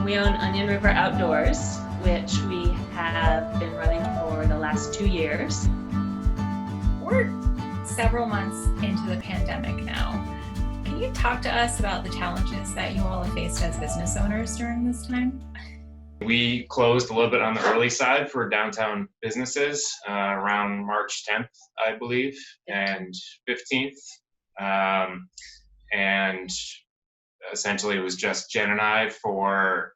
We own Onion River Outdoors, which we have been running for the last 2 years. We're several months into the pandemic now. Can you talk to us about the challenges that you all have faced as business owners during this time? We closed a little bit on the early side for downtown businesses around March 10th, I believe, and 15th. And essentially it was just Jen and I for,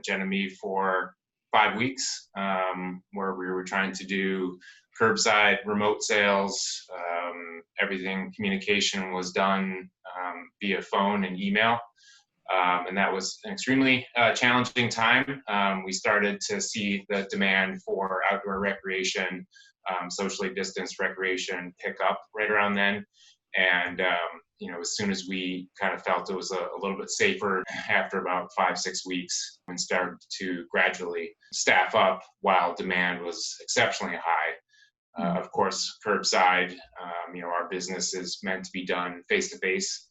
Jen and me for 5 weeks, where we were trying to do curbside remote sales. Everything, communication was done via phone and email. And that was an extremely challenging time. We started to see the demand for outdoor recreation, socially distanced recreation pick up right around then. And, as soon as we kind of felt it was a little bit safer after about 5-6 weeks, and started to gradually staff up while demand was exceptionally high. Of course, curbside, our business is meant to be done face-to-face.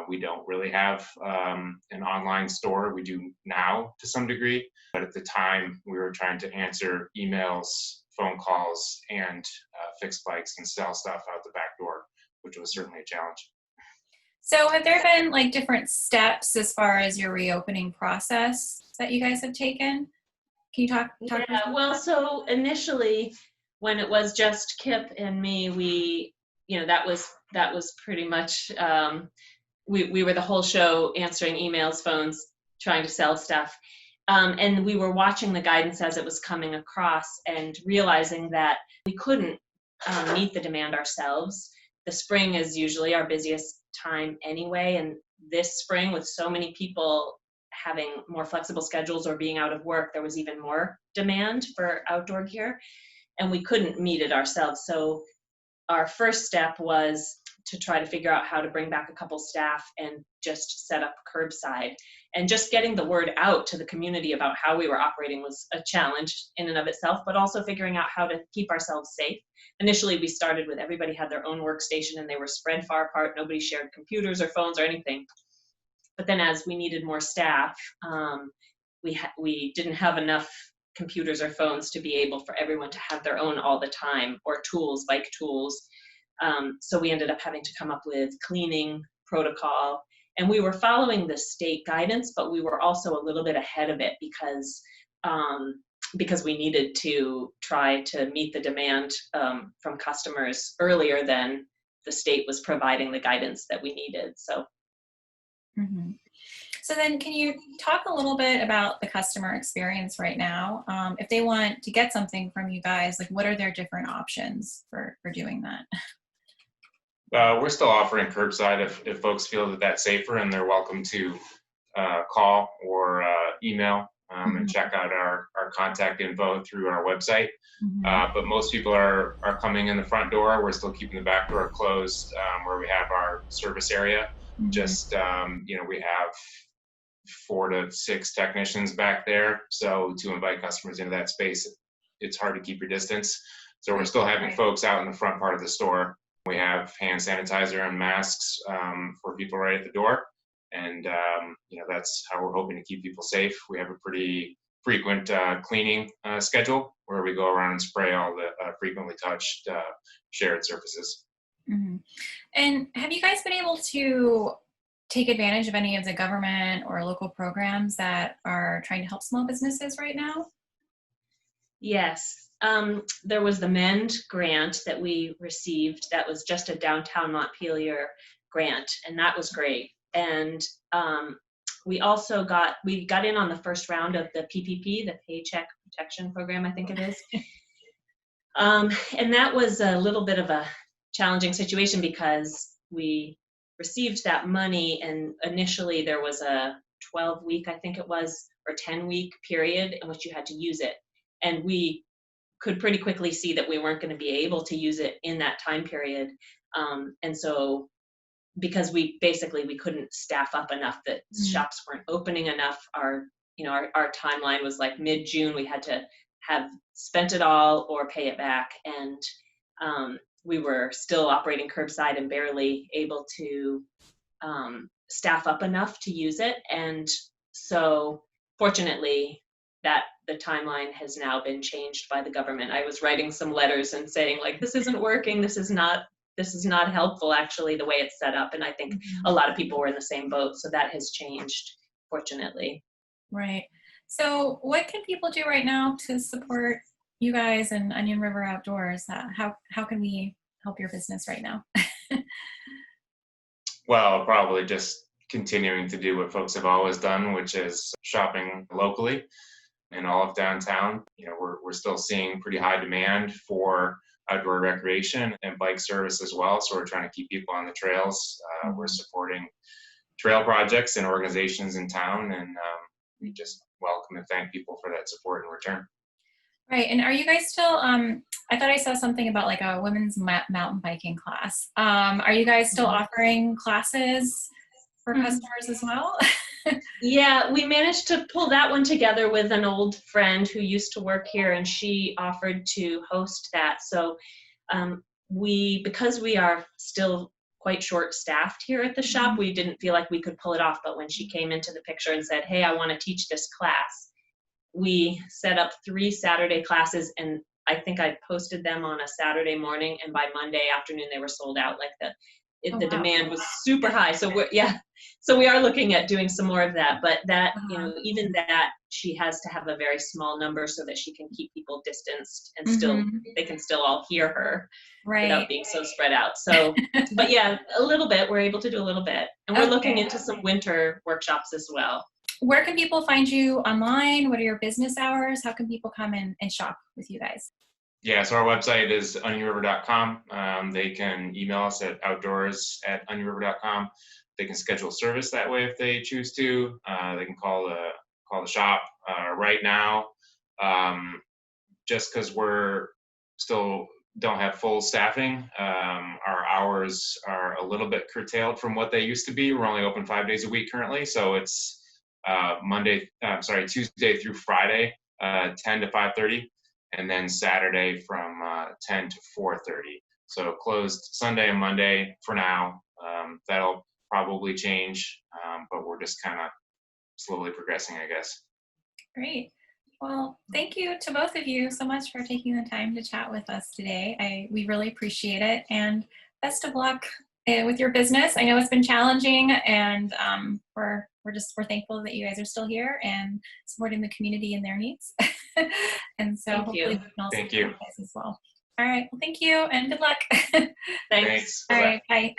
We don't really have an online store. We do now to some degree, but at the time we were trying to answer emails, phone calls, and fix bikes and sell stuff out the back door, which was certainly a challenge. So have there been different steps as far as your reopening process that you guys have taken? Can you talk Yeah, well, so initially when it was just Kip and me, we, that was pretty much, we were the whole show answering emails, phones, trying to sell stuff. And we were watching the guidance as it was coming across and realizing that we couldn't meet the demand ourselves. The spring is usually our busiest time anyway, and this spring, with so many people having more flexible schedules or being out of work, there was even more demand for outdoor gear, and we couldn't meet it ourselves. So our first step was to try to figure out how to bring back a couple staff and just set up curbside. And just getting the word out to the community about how we were operating was a challenge in and of itself, but also figuring out how to keep ourselves safe. Initially, we started with everybody had their own workstation and they were spread far apart. Nobody shared computers or phones or anything. But then as we needed more staff, we didn't have enough computers or phones to be able for everyone to have their own all the time, or tools, bike tools. So we ended up having to come up with cleaning protocol. And we were following the state guidance, but we were also a little bit ahead of it because we needed to try to meet the demand from customers earlier than the state was providing the guidance that we needed. So. Mm-hmm. So then can you talk a little bit about the customer experience right now? If they want to get something from you guys, what are their different options for doing that? We're still offering curbside if folks feel that that's safer, and they're welcome to call or email and check out our contact info through our website. But most people are coming in the front door. We're still keeping the back door closed, where we have our service area. Just, we have 4 to 6 technicians back there. So to invite customers into that space, it's hard to keep your distance. So we're still having folks out in the front part of the store. We have hand sanitizer and masks for people right at the door. And, that's how we're hoping to keep people safe. We have a pretty frequent cleaning schedule where we go around and spray all the frequently touched shared surfaces. Mm-hmm. And have you guys been able to take advantage of any of the government or local programs that are trying to help small businesses right now? Yes. There was the MEND grant that we received that was just a downtown Montpelier grant, and that was great. And we also got in on the first round of the PPP, the Paycheck Protection Program, I think it is. And that was a little bit of a challenging situation because we received that money, and initially there was a 12-week, I think it was, or 10-week period in which you had to use it. And we could pretty quickly see that we weren't going to be able to use it in that time period. And so because we couldn't staff up enough, that shops weren't opening enough, our timeline was like mid-June. We had to have spent it all or pay it back. And we were still operating curbside and barely able to staff up enough to use it. And so fortunately, that the timeline has now been changed by the government. I was writing some letters and saying, like, this isn't working, this is not helpful, actually, the way it's set up. And I think a lot of people were in the same boat, so that has changed, fortunately. Right. So what can people do right now to support you guys and Onion River Outdoors? How can we help your business right now? Well, probably just continuing to do what folks have always done, which is shopping locally in all of downtown. You know, we're still seeing pretty high demand for outdoor recreation and bike service as well. So we're trying to keep people on the trails. We're supporting trail projects and organizations in town, and we just welcome and thank people for that support in return. Right. And are you guys still, I thought I saw something about like a women's mountain biking class. Are you guys still offering classes for customers as well? Yeah, we managed to pull that one together with an old friend who used to work here, and she offered to host that. So because we are still quite short-staffed here at the shop, we didn't feel like we could pull it off. But when she came into the picture and said, hey, I want to teach this class, we set up 3 Saturday classes, and I think I posted them on a Saturday morning, and by Monday afternoon they were sold out. Like the demand was super high. So so we are looking at doing some more of that. But that, you know, even that, she has to have a very small number so that she can keep people distanced and still they can still all hear her without being so spread out. So, but yeah, a little bit. We're able to do a little bit, and we're looking into some winter workshops as well. Where can people find you online? What are your business hours? How can people come in and shop with you guys? Yeah, so our website is onionriver.com. They can email us at outdoors@onionriver.com. They can schedule service that way if they choose to. They can call the shop right now. Just because we're still don't have full staffing, our hours are a little bit curtailed from what they used to be. We're only open 5 days a week currently, so it's Tuesday through Friday, 10 to 5:30, and then Saturday from 10 to 4:30. So closed Sunday and Monday for now. That'll probably change, but we're just kind of slowly progressing, I guess. Great. Well, thank you to both of you so much for taking the time to chat with us today. We really appreciate it, and best of luck with your business. I know it's been challenging, and we're thankful that you guys are still here and supporting the community and their needs. And so hopefully we can also support you guys as well. All right. Well, thank you and good luck. Thanks. All right. Bye.